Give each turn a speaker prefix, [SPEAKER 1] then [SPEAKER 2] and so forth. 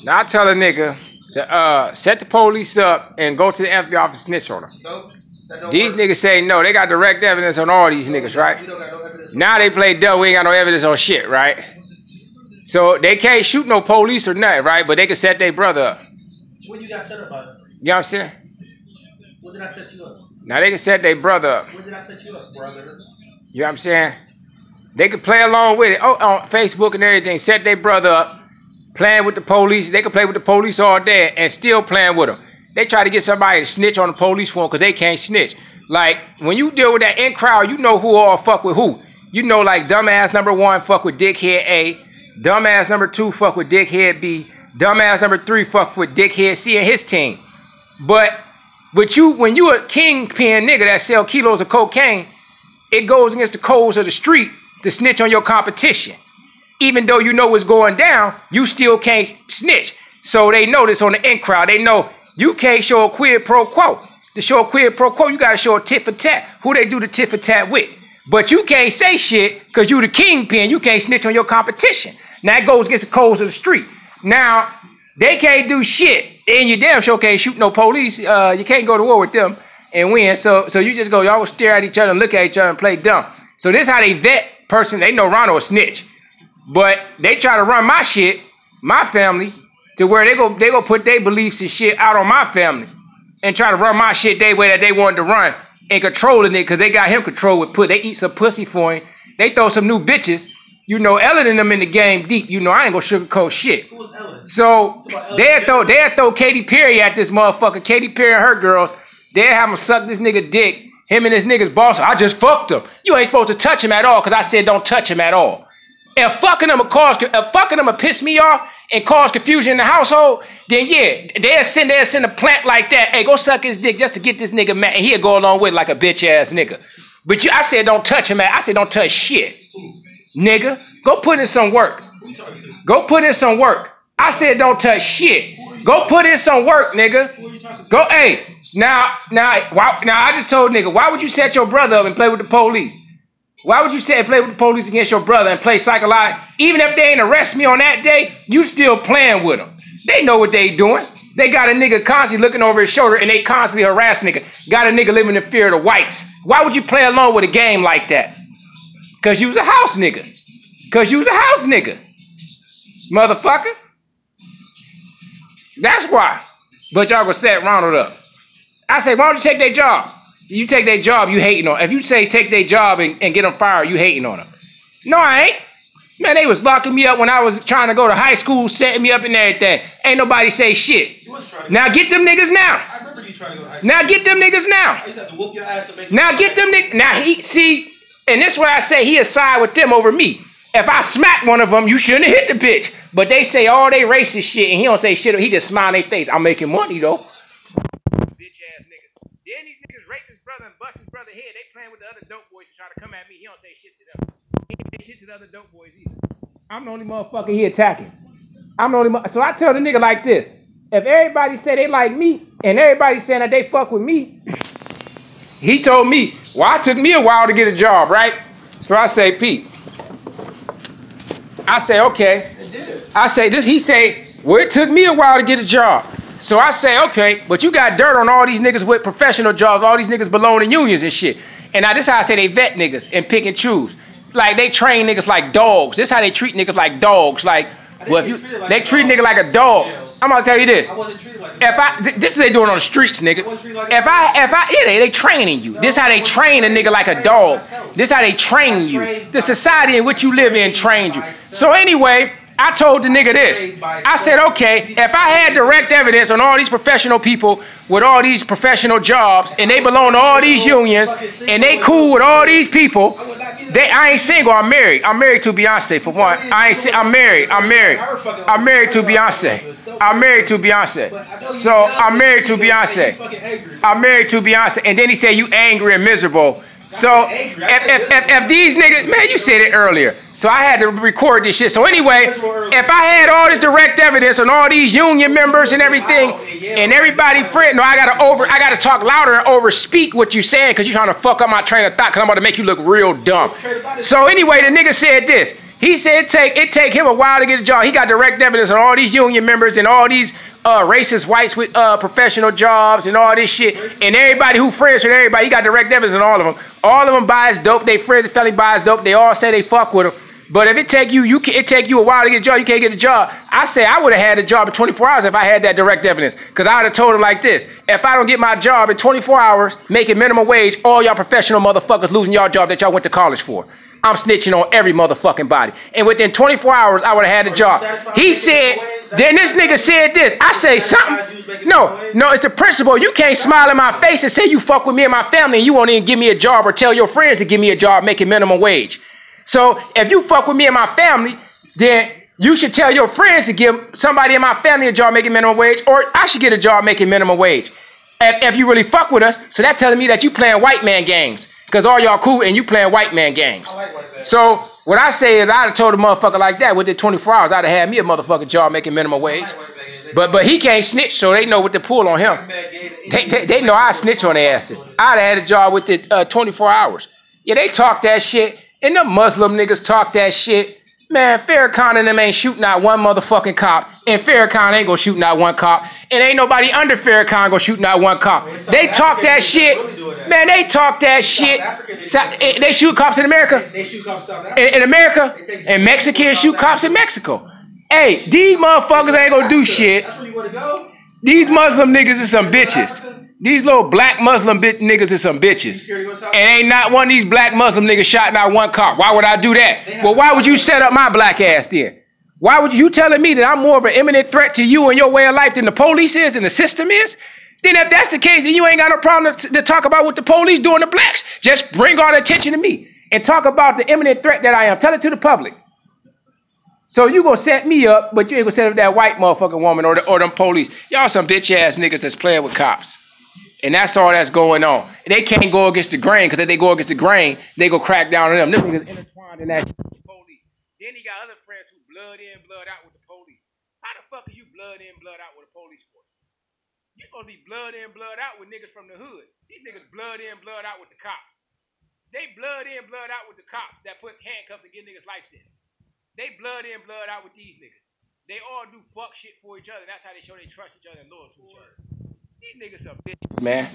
[SPEAKER 1] Now I tell a nigga to set the police up and go to the FBI office and snitch on them. These niggas say no, they got direct evidence on all these niggas, right? Now they play dumb, we ain't got no evidence on shit, right? So they can't shoot no police or nothing, right? But they can set their brother up.
[SPEAKER 2] What you got set up by?
[SPEAKER 1] You know what I'm saying?
[SPEAKER 2] What did I set you up?
[SPEAKER 1] Now they can set their brother up.
[SPEAKER 2] What did I set you up, brother?
[SPEAKER 1] You know what I'm saying? They can play along with it. Oh, on Facebook and everything, set their brother up, playing with the police. They can play with the police all day and still playing with them. They try to get somebody to snitch on the police for them because they can't snitch. Like, when you deal with that in crowd, you know who all fuck with who. You know, like, dumbass number 1 fuck with dickhead A. Dumbass number 2 fuck with dickhead B. Dumbass number 3 fuck with dickhead C and his team. But you, when you a kingpin nigga that sell kilos of cocaine, it goes against the codes of the street to snitch on your competition. Even though you know what's going down, you still can't snitch. So they know this on the in crowd. They know you can't show a quid pro quo. To show a quid pro quo, you got to show a tit for tat. Who they do the tit for tat with. But you can't say shit because you the kingpin. You can't snitch on your competition. Now it goes against the codes of the street. Now, they can't do shit. And you damn sure can't shoot no police. You can't go to war with them and win. So you just go, y'all will stare at each other and look at each other and play dumb. So this is how they vet person. They know Ronald a snitch. But they try to run my shit, my family, to where they go put their beliefs and shit out on my family and try to run my shit their way that they wanted to run and controlling it because they got him controlled with pussy. They eat some pussy for him. They throw some new bitches. You know, Ellen and them in the game deep. You know, I ain't gonna sugarcoat shit.
[SPEAKER 2] Who was Ellen?
[SPEAKER 1] So they'd throw Katy Perry at this motherfucker. Katy Perry and her girls. They'd have him suck this nigga dick. Him and his nigga's boss. I just fucked him. You ain't supposed to touch him at all because I said don't touch him at all. If fucking them will piss me off and cause confusion in the household, then yeah, they'll send a plant like that. Hey, go suck his dick just to get this nigga mad, and he'll go along with it like a bitch ass nigga. But I said don't touch him. I said don't touch shit, nigga. Go put in some work. Go put in some work. I said don't touch shit. Go put in some work, nigga. Go, hey. Now I just told nigga, why would you set your brother up and play with the police? Why would you say play with the police against your brother and play psychological? Even if they ain't arrest me on that day, you still playing with them. They know what they doing. They got a nigga constantly looking over his shoulder and they constantly harass nigga. Got a nigga living in fear of the whites. Why would you play along with a game like that? Cause you was a house nigga. Cause you was a house nigga. Motherfucker. That's why. But y'all gonna set Ronald up. I say, why don't you take their job? You take their job, you hating on. If you say take their job and get them fired, you hating on them. No, I ain't. Man, they was locking me up when I was trying to go to high school, setting me up and everything. Ain't nobody say shit. Now get them niggas now.
[SPEAKER 2] I remember you trying to go to high school.
[SPEAKER 1] Now get them niggas now.
[SPEAKER 2] I used to have to whoop your ass to make
[SPEAKER 1] now get them niggas. Now see, and this is why I say he'll side with them over me. If I smack one of them, you shouldn't have hit the bitch. But they say all they racist shit and he don't say shit. He just smile in their face. I'm making money though. Bitch ass niggas. Then these niggas rape his brother and bust his brother head. They playing with the other dope boys to try to come at me. He don't say shit to them. He ain't say shit to the other dope boys either. I'm the only motherfucker he attacking. I'm the only so I tell the nigga like this. If everybody say they like me and everybody saying that they fuck with me, he told me, well, it took me a while to get a job, right? So I say, Pete. I say, okay. I say this, he say, well, it took me a while to get a job. So I say, okay, but you got dirt on all these niggas with professional jobs, all these niggas belong in unions and shit. And now this is how I say they vet niggas and pick and choose. Like they train niggas like dogs. This is how they treat niggas like dogs. Like, well, if you, they treat nigga like a dog. I'm gonna tell you this.
[SPEAKER 2] I wasn't treated like
[SPEAKER 1] this is they doing on the streets, nigga. Yeah, they training you. This is how they train a nigga like a dog. This is how they train you. The society in which you live in trained you. So anyway, I told the nigga this. I said, okay, if I had direct evidence on all these professional people with all these professional jobs and they belong to all these unions and they cool with all these people, I ain't single, I'm married. I'm married to Beyonce for one. I'm married to Beyonce. I'm married to Beyonce. So I'm married to Beyonce. I'm married to Beyonce. And then he said, you angry and miserable. So if these niggas, man, you said it earlier. So I had to record this shit. So anyway, if I had all this direct evidence on all these union members and everything, and everybody friend, no, I gotta talk louder and overspeak what you saying because you're trying to fuck up my train of thought because I'm about to make you look real dumb. So anyway, the nigga said this. He said it take him a while to get a job. He got direct evidence on all these union members and all these racist whites with professional jobs and all this shit. And everybody who friends with everybody, he got direct evidence on all of them. All of them buys dope. They friends and family buys dope. They all say they fuck with him. But if it take you a while to get a job, you can't get a job. I say I would have had a job in 24 hours if I had that direct evidence. Because I would have told him like this. If I don't get my job in 24 hours, making minimum wage, all y'all professional motherfuckers losing y'all job that y'all went to college for. I'm snitching on every motherfucking body. And within 24 hours, I would have had a job. He said, then this nigga said this. I say something. No, it's the principle. You can't smile in my face and say you fuck with me and my family and you won't even give me a job or tell your friends to give me a job making minimum wage. So if you fuck with me and my family, then you should tell your friends to give somebody in my family a job making minimum wage, or I should get a job making minimum wage. If you really fuck with us, so that's telling me that you playing white man games. Because all y'all cool and you playing white man games. So what I say is I'd have told a motherfucker like that within 24 hours, I'd have had me a motherfucking job making minimum wage. But he can't snitch, so they know what to pull on him. They know I snitch on their asses. I'd have had a job within 24 hours. Yeah, they talk that shit. And the Muslim niggas talk that shit. Man, Farrakhan and them ain't shooting out one motherfucking cop. And Farrakhan ain't gonna shoot not one cop. And ain't nobody under Farrakhan gonna shoot not one cop. They talk that shit. Man, they talk that shit. They shoot cops in America.
[SPEAKER 2] They shoot cops in South Africa.
[SPEAKER 1] In America. And Mexicans shoot cops in Mexico. Hey, these motherfuckers ain't gonna do shit.
[SPEAKER 2] That's where you wanna go?
[SPEAKER 1] These Muslim niggas is some bitches. These little black Muslim niggas is some bitches. And ain't not one of these black Muslim niggas shot not one cop. Why would I do that? Well, why would you set up my black ass then? Why would you telling me that I'm more of an imminent threat to you and your way of life than the police is and the system is? Then if that's the case, then you ain't got no problem to talk about what the police doing to blacks. Just bring all the attention to me and talk about the imminent threat that I am. Tell it to the public. So you gonna set me up, but you ain't gonna set up that white motherfucking woman or them police. Y'all some bitch ass niggas that's playing with cops. And that's all that's going on. They can't go against the grain, because if they go against the grain, they go crack down on them. Them niggas intertwined in that shit with the police. Then he got other friends who blood in, blood out with the police. How the fuck is you blood in, blood out with a police force? You supposed to be blood in, blood out with niggas from the hood. These niggas blood in, blood out with the cops. They blood in, blood out with the cops that put handcuffs and give niggas life sentences. They blood in, blood out with these niggas. They all do fuck shit for each other. That's how they show they trust each other and loyal to each other. These niggas are bitches, man.